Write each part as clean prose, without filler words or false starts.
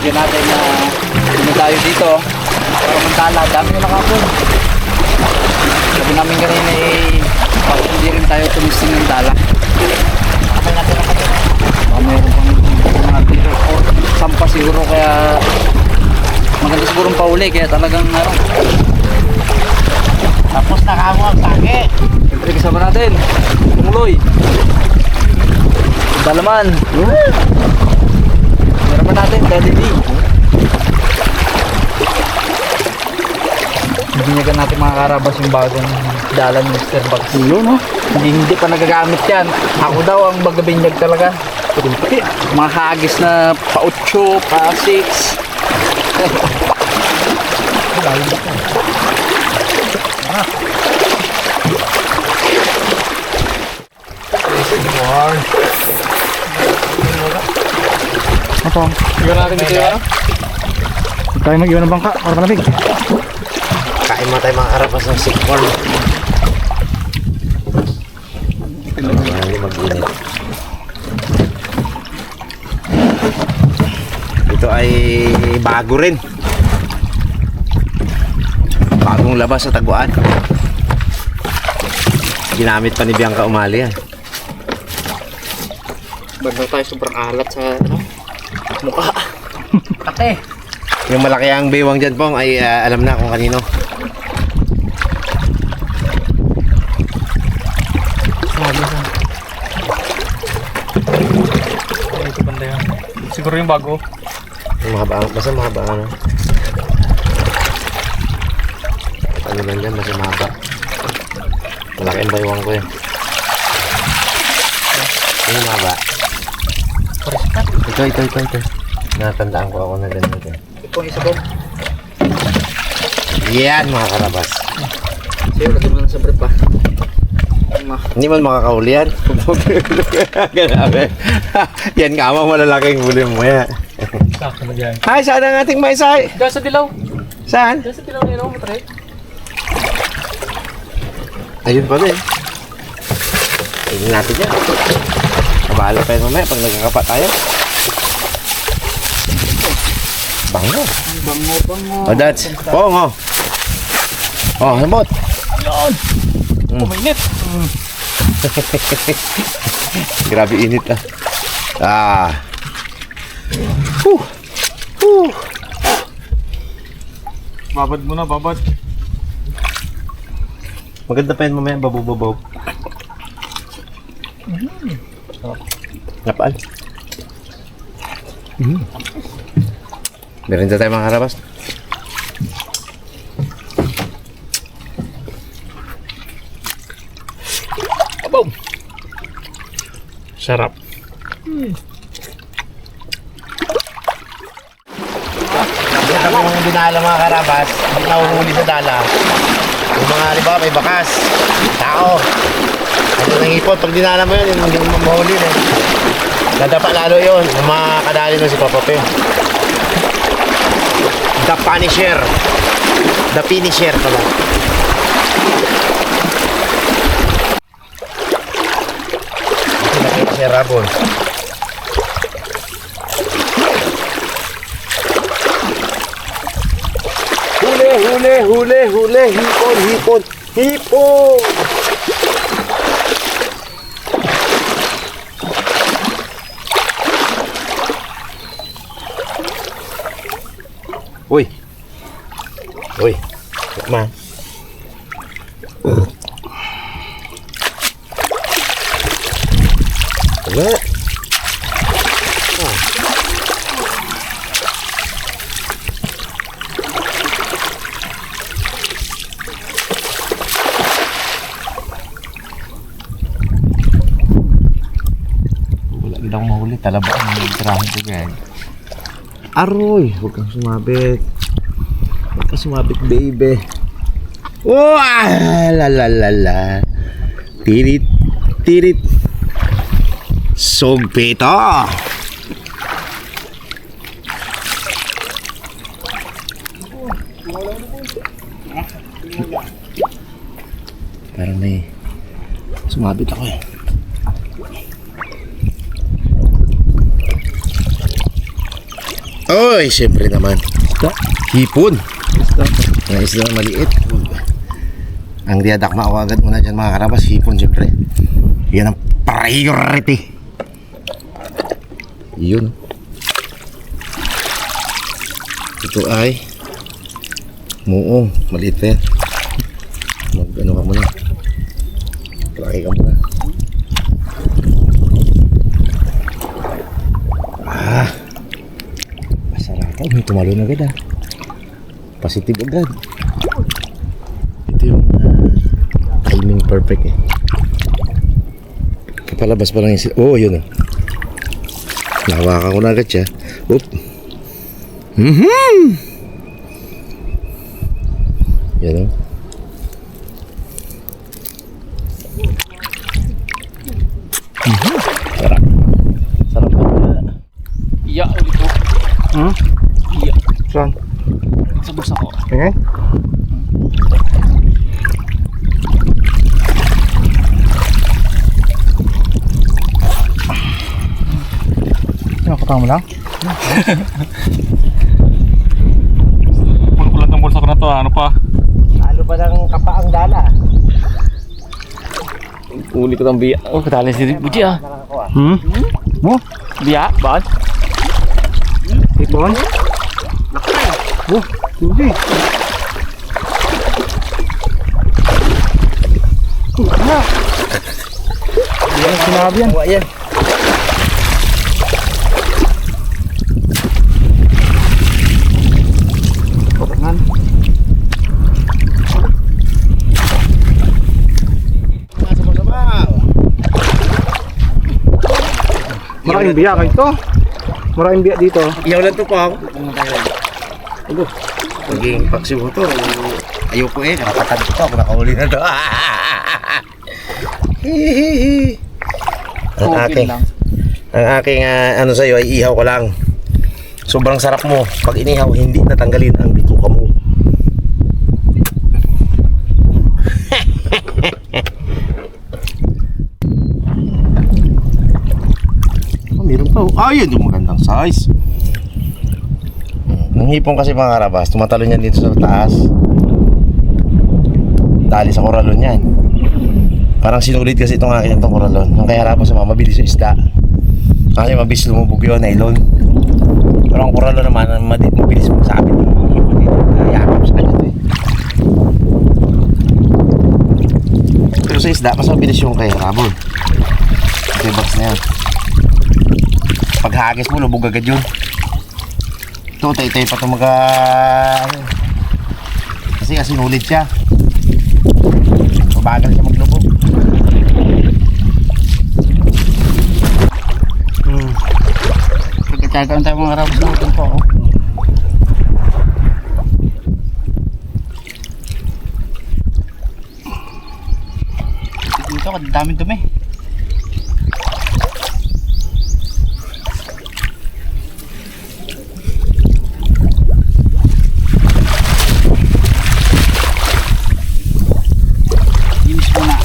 Bigyan natin na hindi tayo dito para magdala. Dami na nakapon. Sabi namin kanina bakit hindi rin tayo tumisting ng dala. Baka mayroon pang mga dito or sampa siguro, kaya maganda sigurong pauli, kaya talagang Tapos nakamo ang take. siyempre kasama natin tungloy dalaman. Meron pa natin Daddy D. Binyagan natin mga karabas yung bagong dala ni Mr. Bugs. No? Hindi pa nagagamit yan. Ako daw ang magabinyag talaga. Mga hagis na pa-8, pa-6. Apa? Iwan natin dito yun. Tayo mag-iwan ng bangka para malamig. Kain mo tayo mga karapas ng sick corn. Hindi mag-init. Ito ay bago rin. Bagong labas sa taguan. Ginamit pa ni Bianca Umali yan. Banda tayo sobrang alat sa mukha. Ate. Yung malaki ang baywang dyan pong ay alam na kung kanino. Ito banda yan. Siguro yung bago. Yung mahaba, basta mahaba ano. Ano lang dyan, basta mahaba. Malaki ang baywang ko yan. Ano yung mahaba? Ito. Natandaan ko ako na ganito. Ito ang isa ko. Yan mga karabas. Sa'yo, lagyan mo na sa brief pa. Hindi man makakauli yan. Grabe. Yan nga mo, malalaking huli mo yan. Sakto na dyan. Hi, saan ang ating maisay? Diyan sa dilaw. Saan? Diyan sa dilaw na yun, matry. Ayun pala eh. Tignan natin yan. Kabala pa yun mamaya pag nagkakapa tayo. Bango. Bango. Oh, that's pongo. Oh, hamot. Yan. Kuminit. Grabe init ah. Ah. Babad mo na, babad. Maganda pa yun mamaya, babaw. Napaan? Meron na tayo mga karabas. Abaw. Sarap. Ako yung dinala mga karabas, hindi nahuhuli sa dala. Yung mga halimbawa may bakas, tao. Ano nang ipon, pag dinala mo yun, hindi mo mahuli eh. Nadapa lalo yun, yung mga kadali nun si Papa Pe. The Punisher. The Finisher pala. Ito na si Rabon. Huli, hipon. Uy, ma. Wala. Wala daw mahuli, talaba ang tirahin ko yan. Aroy, huwag kang sumabit. Huwag kang sumabit, baby. Wah! La. Tirit. Sumpito. Parang may sumabit ako eh. Oy, siyempre naman. Isda. Hipon. Isda. Mga isda na maliit. Ang diadakma ko agad muna dyan mga karabas. Hipon siyempre. Yan ang priority. Yun. Ito ay muong. Maliit pa yan. Mag-ano ka muna. Laki ka muna. Masarap. May tumalon agad ah. Positive agad. Ito yung timing perfect eh. Kapalabas pa lang yung sila. Oh, yun oh. Nahawakan ko na agad siya. Oop. Yan oh. Sarap. Sarap na. Iya ulit po. Iya. Saan? Sa bulsa ko. Okay. Nakatama mo lang? Pagkulat ng bulsa ko na to, ano pa? Ano pa ng kapaang dala? Uli ko ng biya. Oh, katali si Buji ah. Nakakakuha. Mo? Biya? Bakit? Ipon? Oh, hindi. Ano? Yan, sinabi yan. Kuha yan. Kapangan. Sabaw-sabaw. Maraming biya kayo ito. Maraming biya dito. Iyaw lang to pa. Maging paksiw to. Ayoko eh. Karapatan ko to. Kung nakahuli na to. Ang aking, ang aking ano sa'yo ay ihaw ko lang. Sobrang sarap mo. Pag inihaw, hindi natanggalin ang bituka mo. Oh, meron pa. Ayun, yung magandang size. Ang hipon kasi mga karabas, tumatalon yan dito sa taas. Dali sa koralon yan. Parang sinulit kasi itong akin itong koralon. Yung kaya harapon sa mga mabilis yung isda. Kasi mabilis lumubog yun, nylon. Pero ang koralon naman, mabilis magsabit ng mga hipon dito. Kayakap sa kanya ito eh. Pero sa isda, mas mabilis yung kaya harapon. Ito yung box na yan. Pag hagis mo, lubog agad yun. Ito, tay-tay pa ito kasi sinulit siya. Mabagal siya maglubog. Pagkatsagaan tayo mga karabas natin po. Oh. Dito, kadaming dumi. Linis muna.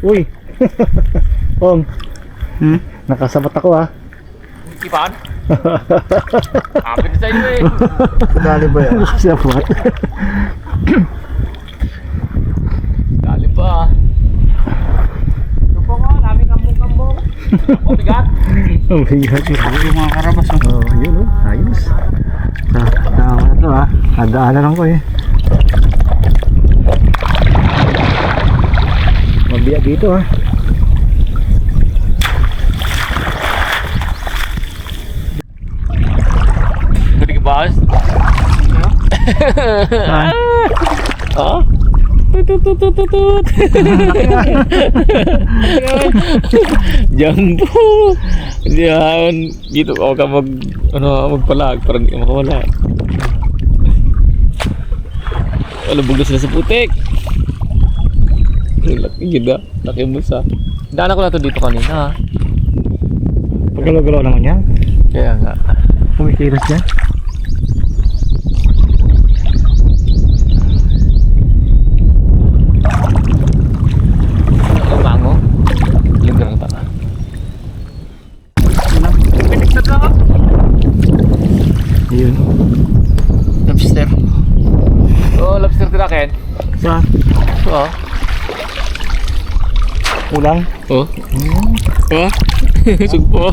Uy! Om! Nakasabat ako ah. Ipan? Akin sa iyo eh. Dali ba yan? Nakasabat. Dali pa. Ito po nga, namin kambong-kambong. O, bigat. Ang bigat yun. Yung mga karabas. Oh, yun oh. Ayos. Tama ito ah. Nadaanan lang ko eh. Mabiyak dito ah. Gede ke bas? Oh? Tut. Jambu. Diyan, gitu ako ka magpalag para hindi ka makawala. Alubog na sila sa putik. Laki gila, laki musa. Daanan ko na to dito kanina. Pagalaw-galaw naman yan. Kaya nga. Kumikilos yan. kulang. Oh. Oh. Sugpo.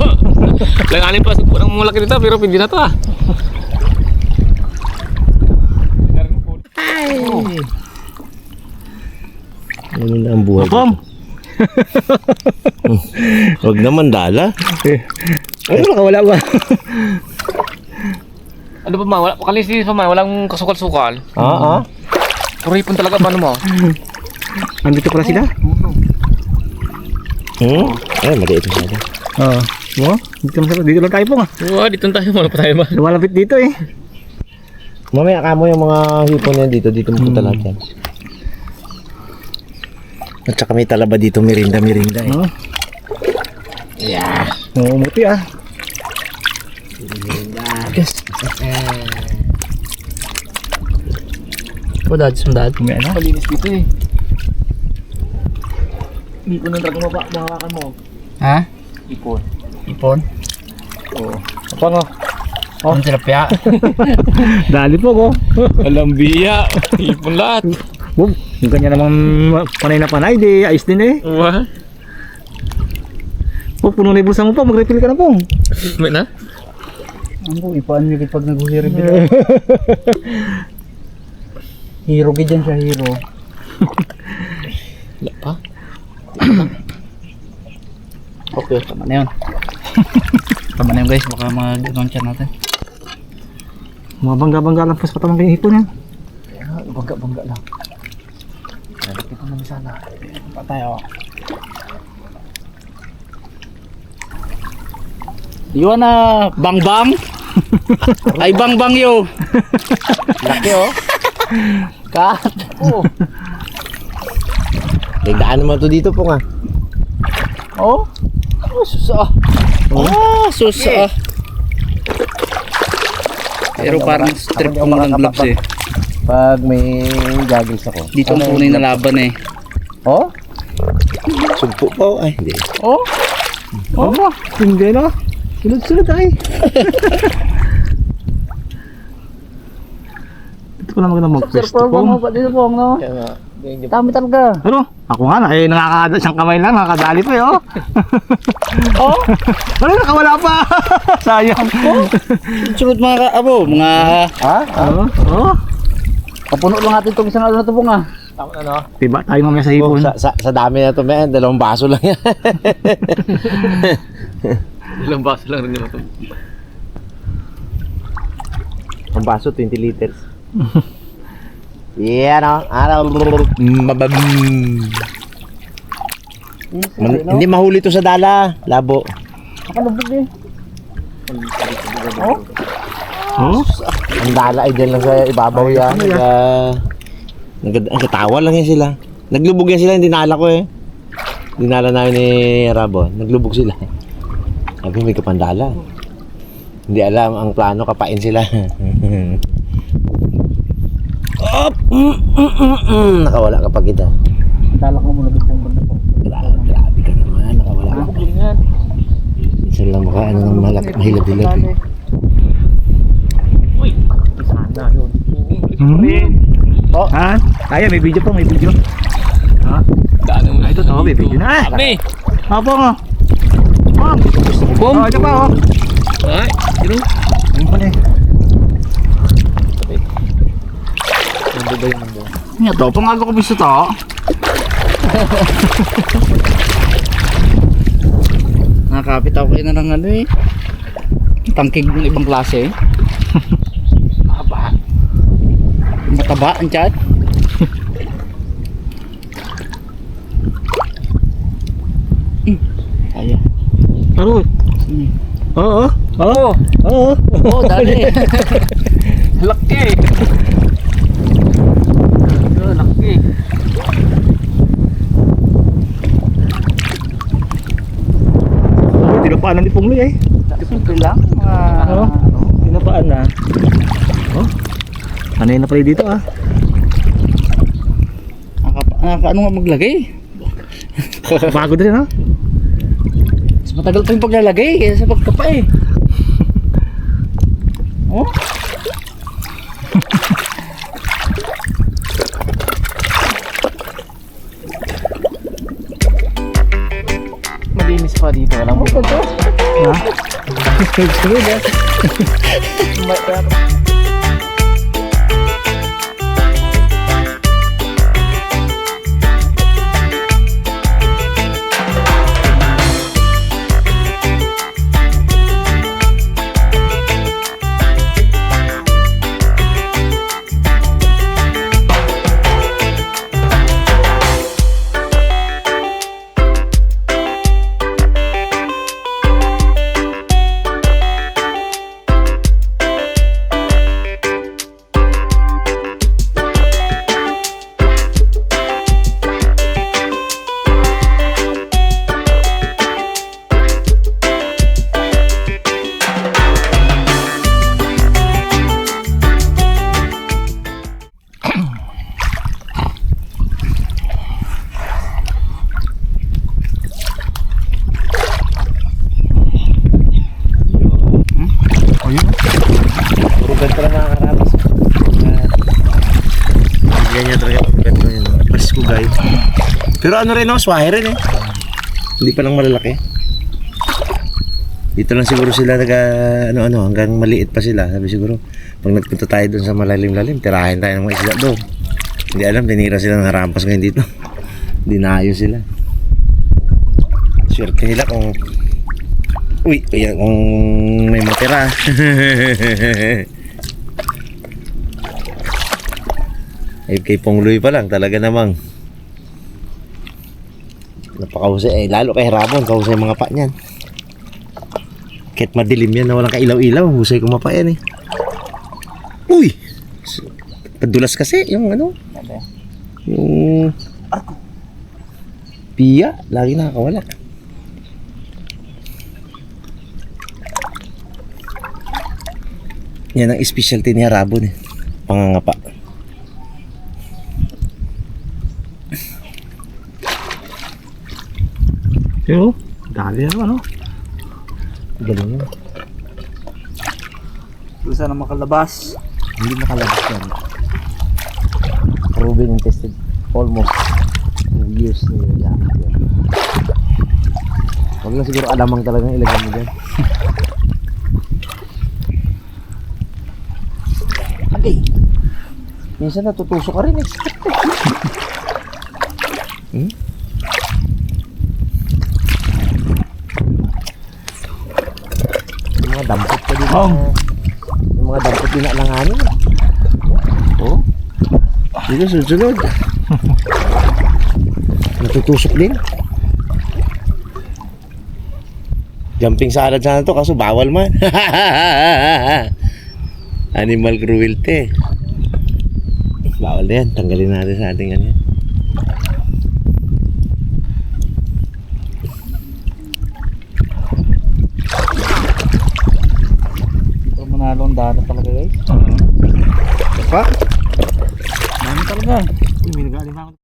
Langanin pa sugpo ng mga laki dito pero pindi na to ah. Ano na ang buhay? Pom! Huwag naman dala. Ano nakawala ba? Ano pa ma? Wala pa kalisis pa ma. Walang kasukal-sukal. Oo. Kuripon talaga paano mo? Andito pala sila? Ay, maliit na siya. Oo. Oh, dito lang tayo po nga. Wow, dito tayo. Wala pa tayo ba? Lumalapit dito eh. Mamaya kamo yung mga hipon yan dito. Dito mo punta lahat yan. At saka may talaba dito, mirinda eh. Oh. Yeah. Oo, umuti ah. Dad, sundad. May ano? Malinis dito eh. Ipon ng dragon mo ba? Mahawakan mo. Ha? Ipon. Ipon? Oo. Apa nga? Oh. Ang tilapia. Dali po ko. Alam biya. Ipon lahat. Boom. Yung kanya namang panay na panay, di ayos din eh. Wah. Po, puno na yung bulsa mo po, mag-refill ka na po. May na? Ang po, ipaan nyo pag nag-uhirin nila. Hero ka dyan siya, hero. Wala pa. Okay, tama na yun. Tama na yun guys, baka mag-launch natin. Mga bangga-bangga lang po sa katamang kayo hipon yan. Bangga-bangga lang. Ito naman sana. Pa tayo. Yun na, bang-bang. Ay bang-bang yo. Laki oh. Kat. Oh. Dagdaan naman to dito po nga. Oh. Oh, susa. Oh, susa. Pero parang strip mo ng gloves eh. Pag may goggles ako. Dito ang tunay na laban eh. Oh? Sugpo po. Ay, hindi. Oh? Oh, hindi na. Sunod-sunod ay. Dito ko lang magandang mag-pwesto po. Dito po, no? Dami talaga. Ano? Ako nga na, eh, nakakada siyang kamay lang, nakakadali pa eh, oh. Oh? Ano, nakawala pa. Sayang. Oh. Sunod mga abo, mga Ha? Oh, oh. kapuno lang natin itong isang ano na ito po nga. Tama na no? Diba tayo mamaya sa Oh, hipon? sa dami na to, man. 2 baso lang yan. Ilang baso lang rin ito. Ang baso, 20 liters. Yeah, no? Hindi mahuli to sa dala. Labo. Nakalubog eh. Oh? Ang dala ay dyan lang sa ibabaw yan. Nagkatawa lang yan sila. Naglubog yan sila, hindi nala ko eh. Dinala namin ni Rabo. Naglubog sila. Sabi may kapandala. Hindi alam, ang plano kapain sila. Op! Nakawala kapag ito. Dala ko muna dito pong banda po. Grabe ka naman, nakawala ka. Minsan lang maka, ano nang mahilad-hilad eh. Uy! Sana yun. Oh. Ha? Kaya, may video po, may video. Ha? Daan mo na ito. Oh, may video na. Kami! Apo nga. Oh. Bom! Oh, ito pa, oh. Ay! Sino? Ayun pala eh. Nandito yung mundo. Nga to, pangago ko biso to. Nakakapit ako kayo na ng ano eh. Tangkig ng ibang klase eh. Mataba. Mataba ang chat. Ayan. Ano? Oo. Oo. Oo. Oh, dali. Laki! Laki! Tinapaan ni Pungloy eh. Simple lang. Ano? Tinapaan na. Oh. Ano yun na pala dito ah? Ano nga maglagay? Bago din ha? Mas matagal pa yung paglalagay kaysa sa pagkapa eh. Oh? pa dito. Alam mo ba ito? Ha? Sige ba? Puro ganito lang mga karabas. Bigyan niya talaga ganito yun. Pasko guys. Pero ano rin, swahe rin eh. Hindi pa lang malalaki. Dito lang siguro sila ano hanggang maliit pa sila. Sabi siguro pag nagpunta tayo doon sa malalim-lalim, tirahin tayo ng mga isla doon. Hindi alam, tinira sila ng harampas ngayon dito. Dinayo sila. Swerte nila kung kaya kung may matira. Ay kay Pongloy pa lang talaga namang napakahusay. Lalo kay Ramon, kahusay mga pa niyan. Kahit madilim yan na walang kailaw-ilaw, husay kumapa yan eh. Uy! Padulas kasi yung ano. Yung piya, lagi nakakawala. Yan ang specialty ni Rabon eh. Pangangapa. Yo, dali na ano? Galing yan. Doon sana makalabas. Hindi makalabas yan. Proven and tested almost years na yan. Huwag lang siguro alamang talaga ilagay mo dyan. Agay! Minsan natutusok ka rin eh. Yung mga dampot ka din. Yung mga dampot din na langanin. Oh. Dito sunod-sunod. Natutusok din. Jumping salad sana to kaso bawal man. Animal cruelty. Bawal na yan. Tanggalin natin sa ating ano yan. Ito manalo ang dana talaga guys. Pa? Dami talaga. Uy, may nagaling ako.